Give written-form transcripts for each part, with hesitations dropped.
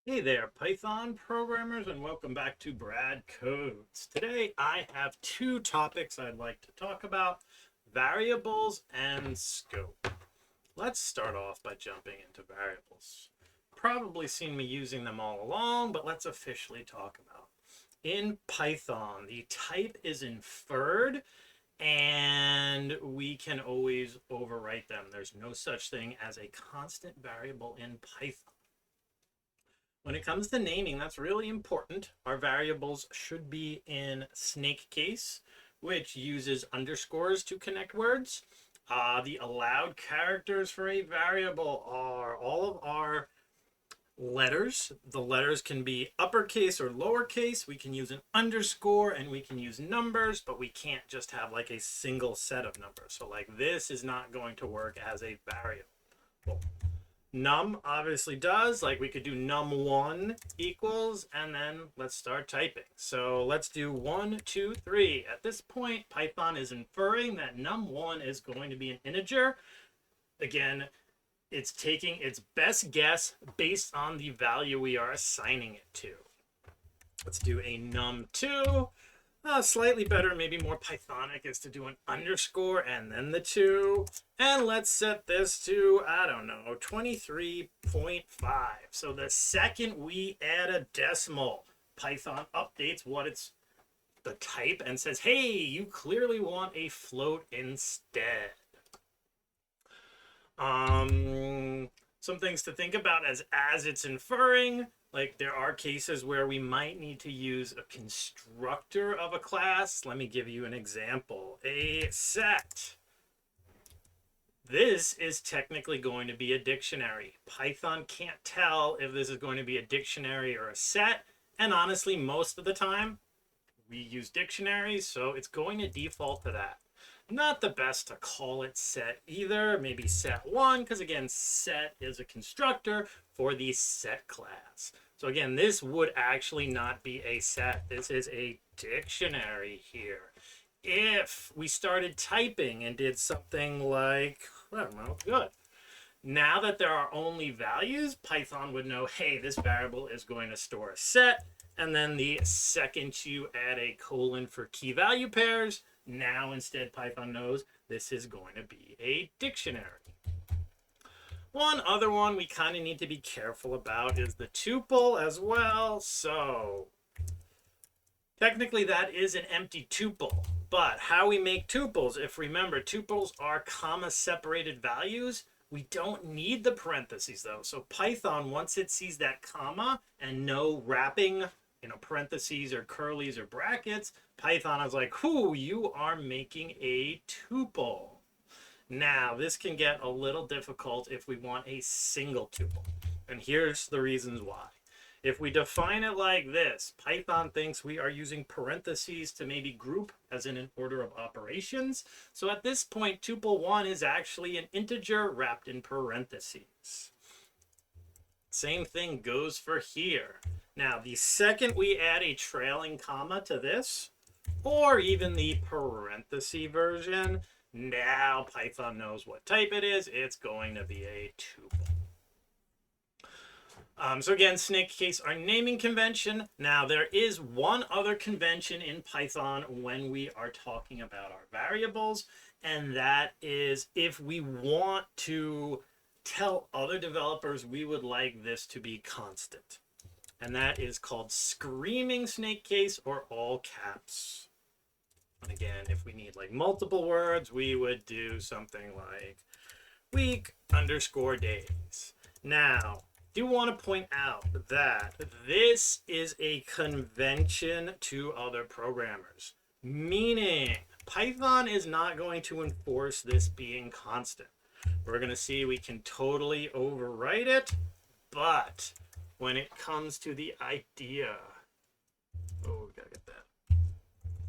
Hey there, Python programmers, and welcome back to Brad Codes. Today I have two topics I'd like to talk about, variables and scope. Let's start off by jumping into variables. Probably seen me using them all along, but let's officially talk about. In Python, the type is inferred and we can always overwrite them. There's no such thing as a constant variable in Python. When it comes to naming, that's really important. Our variables should be in snake case, which uses underscores to connect words. The allowed characters for a variable are all of our letters. The letters can be uppercase or lowercase. We can use an underscore and we can use numbers, but we can't just have like a single set of numbers. So like this is not going to work as a variable. Num obviously does, like we could do num1 equals, and then let's start typing. So let's do 1, 2, 3. At this point, Python is inferring that num1 is going to be an integer. Again, it's taking its best guess based on the value we are assigning it to. Let's do a num2. Slightly better, maybe more Pythonic, is to do an underscore and then the 2. And let's set this to, I don't know, 23.5. So the second we add a decimal, Python updates what it's the type and says, hey, you clearly want a float instead. Some things to think about as it's inferring. Like there are cases where we might need to use a constructor of a class. Let me give you an example. A set. This is technically going to be a dictionary. Python can't tell if this is going to be a dictionary or a set. And honestly, most of the time, we use dictionaries, so it's going to default to that. Not the best to call it set either. Maybe set1, because again, set is a constructor for the set class. So again, this would actually not be a set. This is a dictionary here. If we started typing and did something like, I don't know, good. Now that there are only values, Python would know, hey, this variable is going to store a set. And then the second you add a colon for key value pairs, now instead Python knows this is going to be a dictionary. One other one we kind of need to be careful about is the tuple as well. So technically that is an empty tuple, but how we make tuples, if remember, tuples are comma separated values. We don't need the parentheses though. So Python, once it sees that comma and no wrapping, parentheses or curlies or brackets, Python is like, whoo, you are making a tuple. Now, this can get a little difficult if we want a single tuple. And here's the reasons why. If we define it like this, Python thinks we are using parentheses to maybe group as in an order of operations. So at this point, tuple1 is actually an integer wrapped in parentheses. Same thing goes for here. Now, the second we add a trailing comma to this, or even the parenthesis version, now Python knows what type it is. It's going to be a tuple. So again, snake case, our naming convention. Now, there is one other convention in Python when we are talking about our variables, and that is if we want to tell other developers we would like this to be constant. And that is called screaming snake case or all caps. And again, if we need like multiple words, we would do something like week underscore days. Now, do want to point out that this is a convention to other programmers, meaning Python is not going to enforce this being constant. We're going to see we can totally overwrite it, but when it comes to the idea, we gotta get that,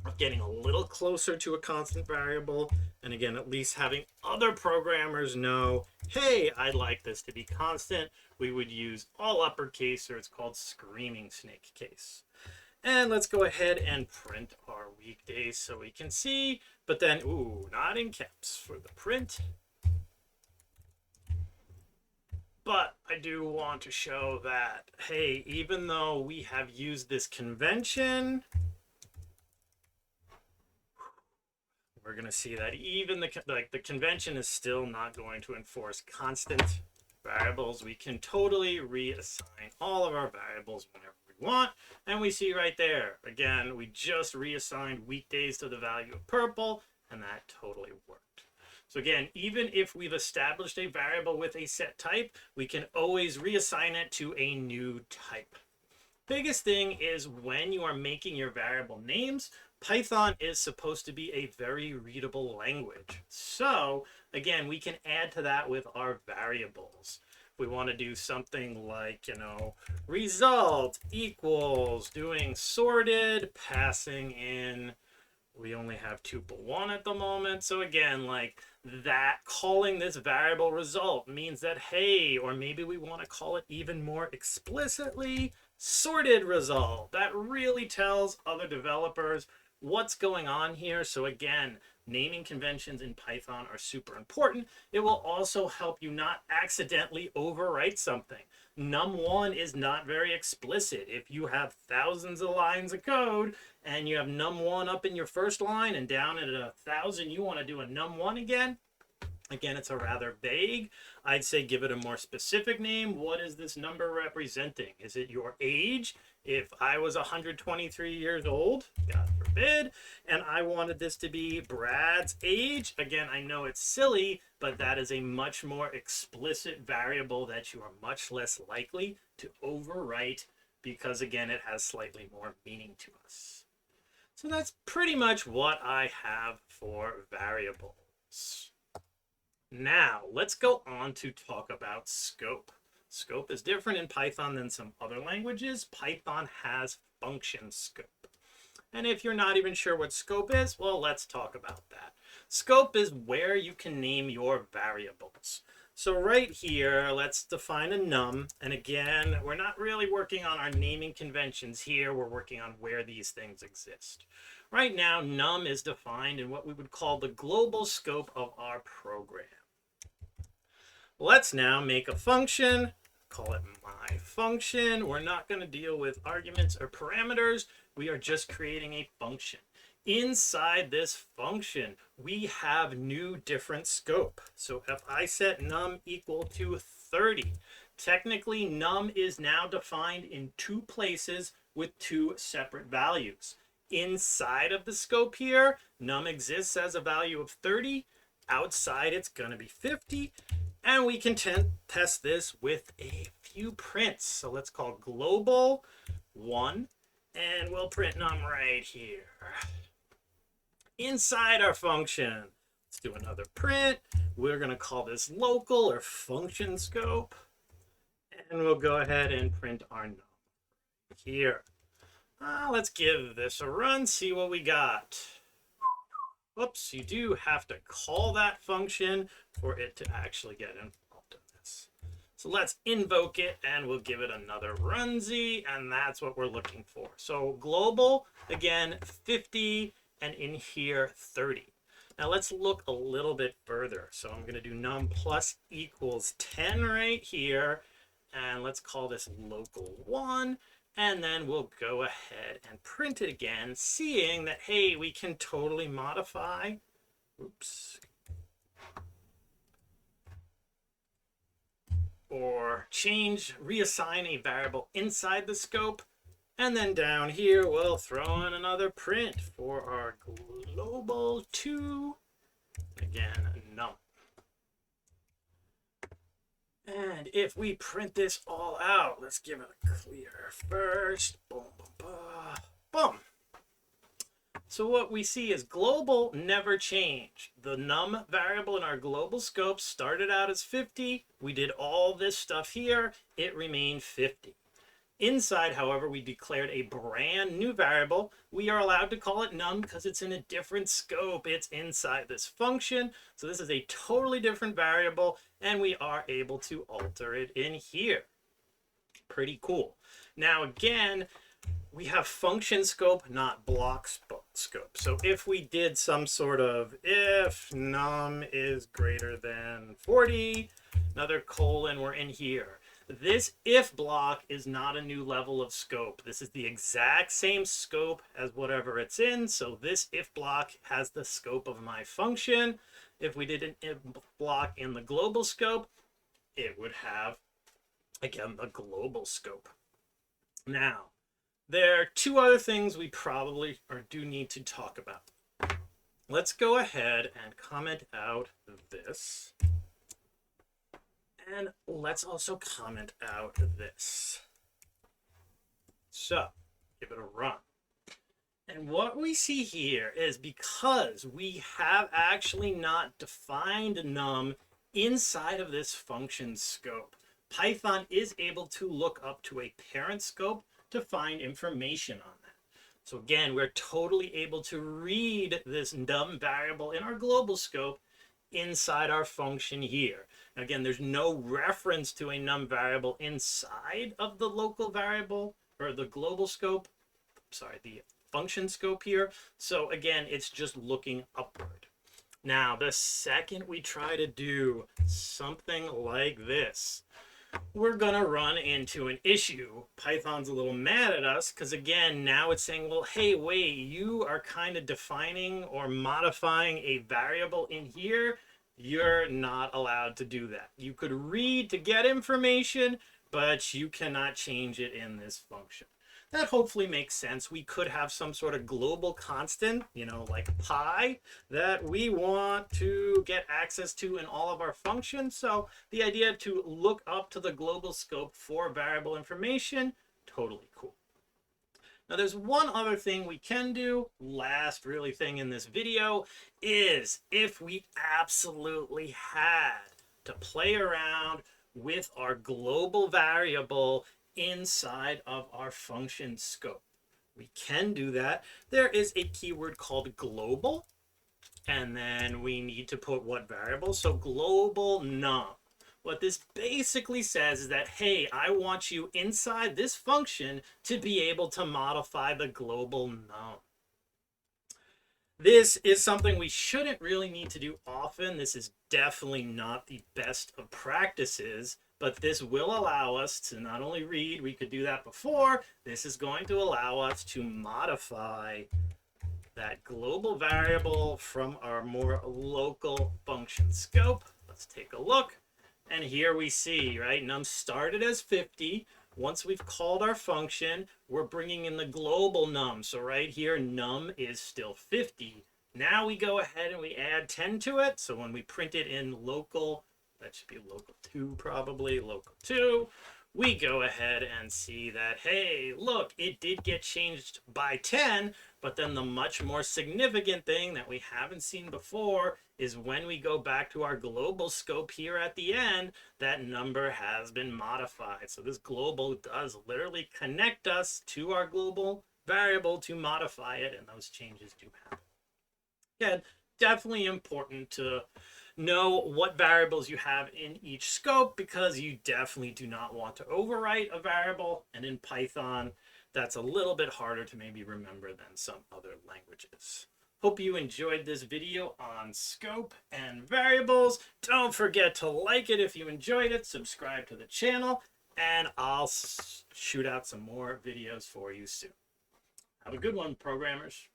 of getting a little closer to a constant variable, and again, at least having other programmers know, hey, I'd like this to be constant, we would use all uppercase, or it's called screaming snake case. And let's go ahead and print our weekdays so we can see, but then, not in caps for the print. But I do want to show that, hey, even though we have used this convention, we're going to see that even the convention is still not going to enforce constant variables. We can totally reassign all of our variables whenever we want. And we see right there, again, we just reassigned weekdays to the value of purple, and that totally worked. So again, even if we've established a variable with a set type, we can always reassign it to a new type. Biggest thing is when you are making your variable names, Python is supposed to be a very readable language. So again, we can add to that with our variables. If we want to do something like, result equals doing sorted, passing in, we only have tuple 1 at the moment. So again, like that, calling this variable result means that, hey, or maybe we want to call it even more explicitly, sorted result. That really tells other developers what's going on here. So again, naming conventions in Python are super important. It will also help you not accidentally overwrite something. num1 is not very explicit. If you have thousands of lines of code and you have num1 up in your first line and down at 1,000 you want to do a num1 again, it's a rather vague. I'd say give it a more specific name. What is this number representing? Is it your age? If I was 123 years old, God forbid, and I wanted this to be Brad's age, again, I know it's silly, but that is a much more explicit variable that you are much less likely to overwrite because, again, it has slightly more meaning to us. So that's pretty much what I have for variables. Now, let's go on to talk about scope. Scope is different in Python than some other languages. Python has function scope. And if you're not even sure what scope is, well, let's talk about that. Scope is where you can name your variables. So right here, let's define a num. And again, we're not really working on our naming conventions here. We're working on where these things exist. Right now, num is defined in what we would call the global scope of our program. Let's now make a function, call it my function. We're not going to deal with arguments or parameters. We are just creating a function. Inside this function, we have new different scope. So if I set num equal to 30, technically num is now defined in 2 places with 2 separate values. Inside of the scope here, num exists as a value of 30. Outside, it's going to be 50. And we can test this with a few prints. So let's call global 1, and we'll print num right here. Inside our function, let's do another print. We're going to call this local or function scope. And we'll go ahead and print our num here. Let's give this a run, see what we got. Oops, you do have to call that function for it to actually get involved in this. So let's invoke it and we'll give it another runzy, and that's what we're looking for. So global, again, 50, and in here, 30. Now let's look a little bit further. So I'm going to do num plus equals 10 right here, and let's call this local 1. And then we'll go ahead and print it again, seeing that, hey, we can totally modify, or change, reassign a variable inside the scope. And then down here, we'll throw in another print for our global 2, again, num. And if we print this all out, let's give it a clear first. Boom, boom, boom, boom. So what we see is global never changed. The num variable in our global scope started out as 50. We did all this stuff here. It remained 50. Inside, however, we declared a brand new variable. We are allowed to call it num because it's in a different scope. It's inside this function. So this is a totally different variable, and we are able to alter it in here. Pretty cool. Now, again, we have function scope, not block scope. So if we did some sort of if num is greater than 40, another colon, we're in here. This if block is not a new level of scope. This is the exact same scope as whatever it's in. So this if block has the scope of my function. If we did an if block in the global scope, it would have, again, the global scope. Now, there are two other things we probably or do need to talk about. Let's go ahead and comment out this. And let's also comment out this. So, give it a run. And what we see here is because we have actually not defined num inside of this function scope, Python is able to look up to a parent scope to find information on that. So again, we're totally able to read this num variable in our global scope inside our function here. Again, there's no reference to a num variable inside of the local variable or the global scope, sorry, the function scope here. So again, it's just looking upward. Now, the second we try to do something like this, we're gonna run into an issue. Python's a little mad at us because again, now it's saying, well, hey, wait, you are kind of defining or modifying a variable in here. You're not allowed to do that. You could read to get information, but you cannot change it in this function. That hopefully makes sense. We could have some sort of global constant, you know, like pi, that we want to get access to in all of our functions. So the idea to look up to the global scope for variable information, totally cool. Now there's one other thing we can do, last really thing in this video, is if we absolutely had to play around with our global variable inside of our function scope. We can do that. There is a keyword called global, and then we need to put what variable? So global num. What this basically says is that, hey, I want you inside this function to be able to modify the global num. This is something we shouldn't really need to do often. This is definitely not the best of practices, but this will allow us to not only read, we could do that before, this is going to allow us to modify that global variable from our more local function scope. Let's take a look. And here we see, right, num started as 50. Once we've called our function, we're bringing in the global num. So right here, num is still 50. Now we go ahead and we add 10 to it. So when we print it in local, that should be local 2 probably, local 2, we go ahead and see that, hey, look, it did get changed by 10, but then the much more significant thing that we haven't seen before is when we go back to our global scope here at the end, that number has been modified. So this global does literally connect us to our global variable to modify it, and those changes do happen. Again, definitely important to know what variables you have in each scope because you definitely do not want to overwrite a variable, and in Python that's a little bit harder to maybe remember than some other languages. Hope you enjoyed this video on scope and variables. Don't forget to like it if you enjoyed it, subscribe to the channel, and I'll shoot out some more videos for you soon. Have a good one, programmers.